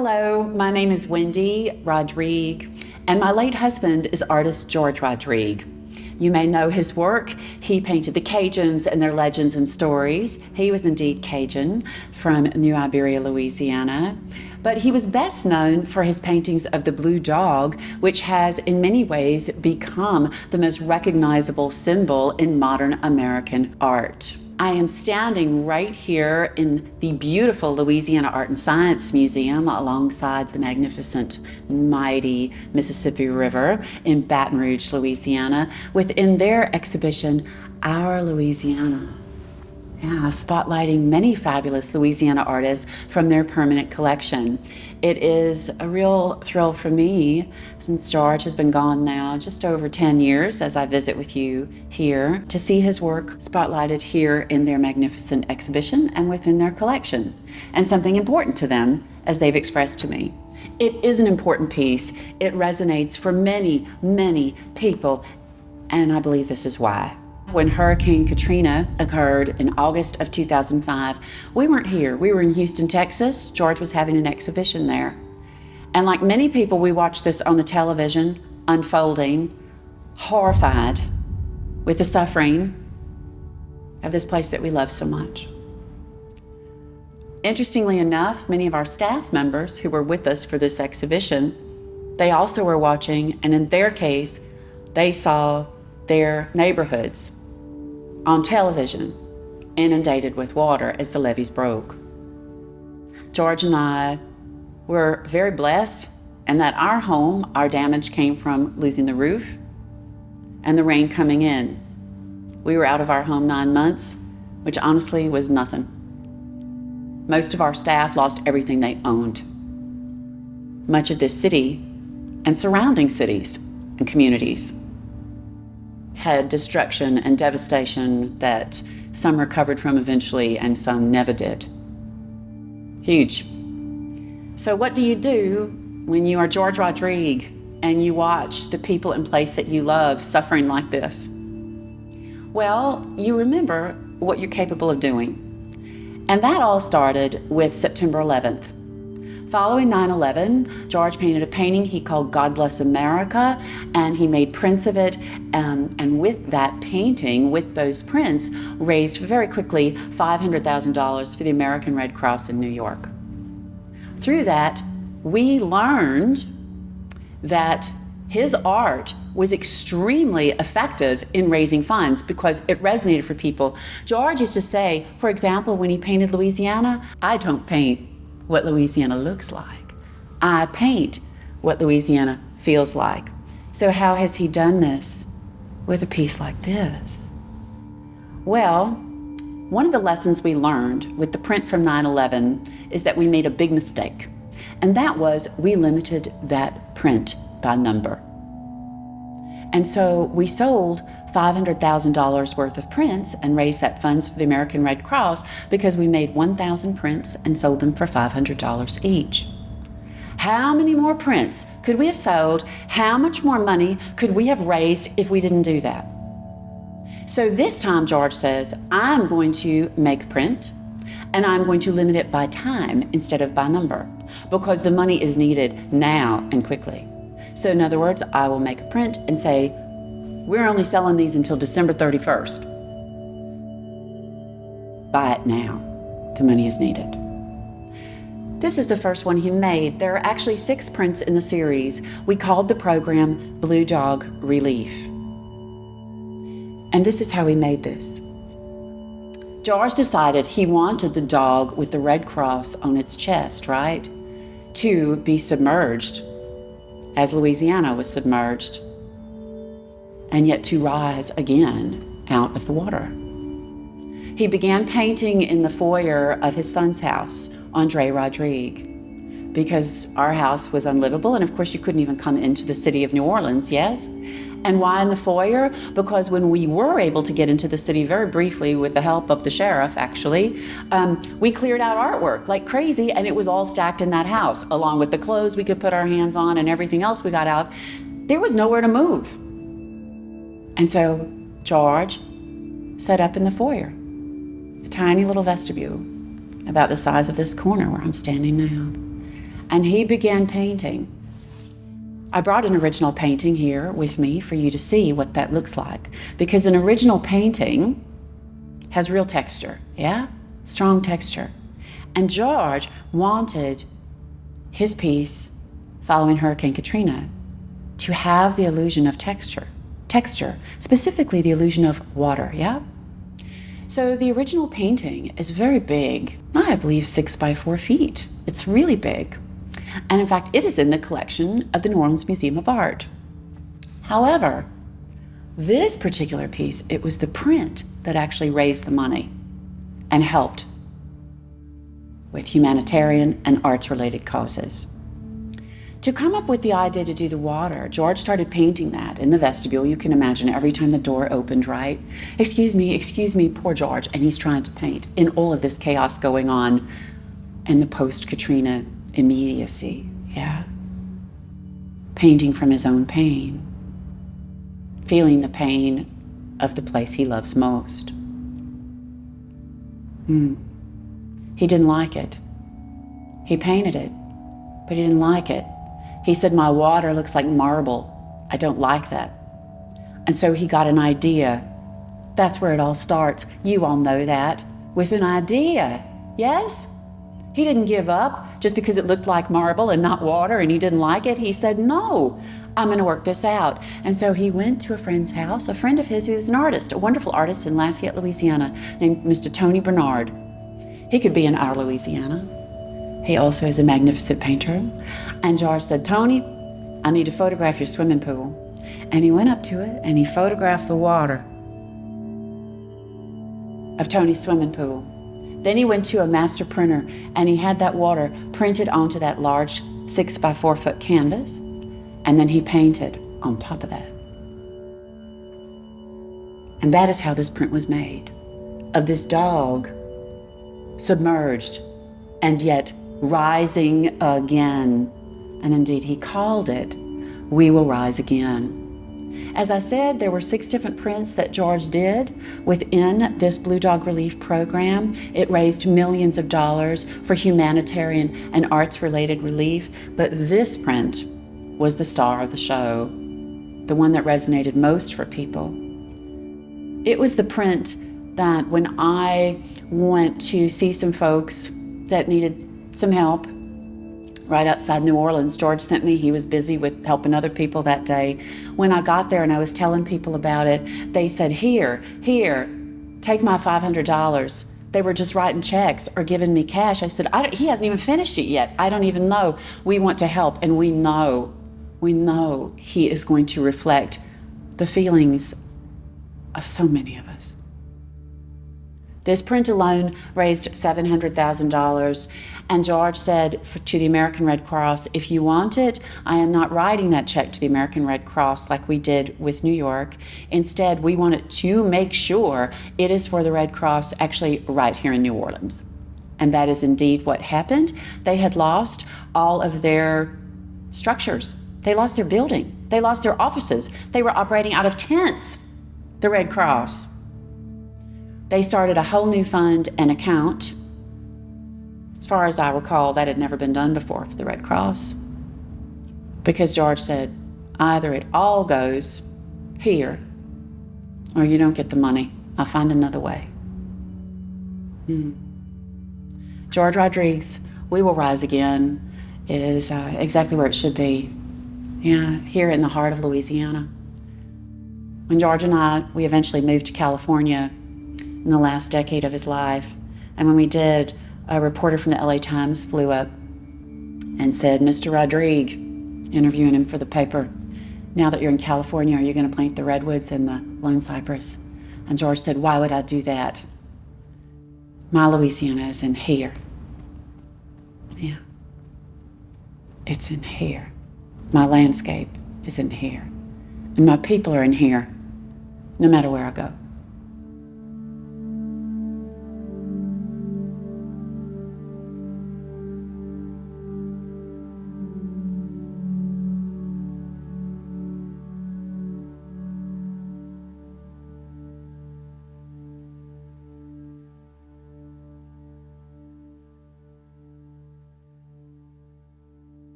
Hello, my name is Wendy Rodrigue, and my late husband is artist George Rodrigue. You may know his work. He painted the Cajuns and their legends and stories. He was indeed Cajun from New Iberia, Louisiana. But he was best known for his paintings of the blue dog, which has in many ways become the most recognizable symbol in modern American art. I am standing right here in the beautiful Louisiana Art and Science Museum alongside the magnificent, mighty Mississippi River in Baton Rouge, Louisiana, within their exhibition, Our Louisiana. Yeah, spotlighting many fabulous Louisiana artists from their permanent collection. It is a real thrill for me, since George has been gone now just over 10 years as I visit with you here, to see his work spotlighted here in their magnificent exhibition and within their collection, and something important to them, as they've expressed to me. It is an important piece. It resonates for many, many people, and I believe this is why. When Hurricane Katrina occurred in August of 2005, we weren't here. We were in Houston, Texas. George was having an exhibition there. And like many people, we watched this on the television unfolding, horrified with the suffering of this place that we love so much. Interestingly enough, many of our staff members who were with us for this exhibition, they also were watching, and in their case, they saw their neighborhoods on television inundated with water as the levees broke. George and I were very blessed in that our damage came from losing the roof and the rain coming in. We were out of our home 9 months, which honestly was nothing. Most of our staff lost everything they owned. Much of this city and surrounding cities and communities had destruction and devastation that some recovered from eventually and some never did. Huge. So what do you do when you are George Rodrigue and you watch the people and place that you love suffering like this? Well, you remember what you're capable of doing. And that all started with September 11th. Following 9/11, George painted a painting he called God Bless America, and he made prints of it, and with that painting, with those prints, raised very quickly $500,000 for the American Red Cross in New York. Through that, we learned that his art was extremely effective in raising funds because it resonated for people. George used to say, for example, when he painted Louisiana, I don't paint what Louisiana looks like. I paint what Louisiana feels like. So how has he done this with a piece like this? Well, one of the lessons we learned with the print from 9/11 is that we made a big mistake. And that was we limited that print by number. And so we sold $500,000 worth of prints and raised that funds for the American Red Cross because we made 1,000 prints and sold them for $500 each. How many more prints could we have sold? How much more money could we have raised if we didn't do that? So this time, George says, I'm going to make a print and I'm going to limit it by time instead of by number because the money is needed now and quickly. So in other words, I will make a print and say, we're only selling these until December 31st. Buy it now. The money is needed. This is the first one he made. There are actually 6 prints in the series. We called the program Blue Dog Relief. And this is how he made this. George decided he wanted the dog with the red cross on its chest, right, to be submerged as Louisiana was submerged, and yet to rise again out of the water. He began painting in the foyer of his son's house, Andre Rodrigue, because our house was unlivable, and of course you couldn't even come into the city of New Orleans, yes? And why in the foyer? Because when we were able to get into the city very briefly with the help of the sheriff, actually, we cleared out artwork like crazy, and it was all stacked in that house, along with the clothes we could put our hands on and everything else we got out. There was nowhere to move. And so George set up in the foyer, a tiny little vestibule about the size of this corner where I'm standing now. and he began painting. I brought an original painting here with me for you to see what that looks like, because an original painting has real texture, yeah? Strong texture. And George wanted his piece following Hurricane Katrina to have the illusion of texture, specifically the illusion of water, yeah? So the original painting is very big, I believe 6 by 4 feet. It's really big. And in fact, it is in the collection of the New Orleans Museum of Art. However, this particular piece, it was the print that actually raised the money and helped with humanitarian and arts-related causes. To come up with the idea to do the water, George started painting that in the vestibule. You can imagine every time the door opened, right? Excuse me, poor George. And he's trying to paint in all of this chaos going on in the post-Katrina immediacy, yeah? Painting from his own pain, feeling the pain of the place he loves most. He didn't like it. He painted it, but he didn't like it. He said, my water looks like marble. I don't like that. And so he got an idea. That's where it all starts. You all know that. With an idea, yes? He didn't give up just because it looked like marble and not water and he didn't like it. He said, no, I'm going to work this out. And so he went to a friend's house, a friend of his who's an artist, a wonderful artist in Lafayette, Louisiana, named Mr. Tony Bernard. He could be in our Louisiana. He also is a magnificent painter. And George said, Tony, I need to photograph your swimming pool. And he went up to it and he photographed the water of Tony's swimming pool. Then he went to a master printer and he had that water printed onto that large 6 by 4 foot canvas. And then he painted on top of that. And that is how this print was made, of this dog submerged and yet rising again. And indeed, he called it, We Will Rise Again. As I said, there were 6 different prints that George did within this Blue Dog Relief Program. It raised millions of dollars for humanitarian and arts-related relief. But this print was the star of the show, the one that resonated most for people. It was the print that when I went to see some folks that needed some help right outside New Orleans, George sent me. He was busy with helping other people that day. When I got there and I was telling people about it, they said, here, take my $500. They were just writing checks or giving me cash. I said, he hasn't even finished it yet. I don't even know. We want to help, and we know he is going to reflect the feelings of so many of us. This print alone raised $700,000, and George said to the American Red Cross, if you want it, I am not writing that check to the American Red Cross like we did with New York. Instead, we want it to make sure it is for the Red Cross actually right here in New Orleans. And that is indeed what happened. They had lost all of their structures. They lost their building. They lost their offices. They were operating out of tents, the Red Cross. They started a whole new fund and account. As far as I recall, that had never been done before for the Red Cross. Because George said, either it all goes here, or you don't get the money. I'll find another way. George Rodrigue's We Will Rise Again is exactly where it should be. Yeah, here in the heart of Louisiana. When George and we eventually moved to California in the last decade of his life, and when we did, a reporter from the LA Times flew up and said, Mr. Rodrigue, interviewing him for the paper, now that you're in California, are you going to plant the redwoods and the lone cypress? And George said, why would I do that? My Louisiana is in here. Yeah. It's in here. My landscape is in here. And my people are in here, no matter where I go.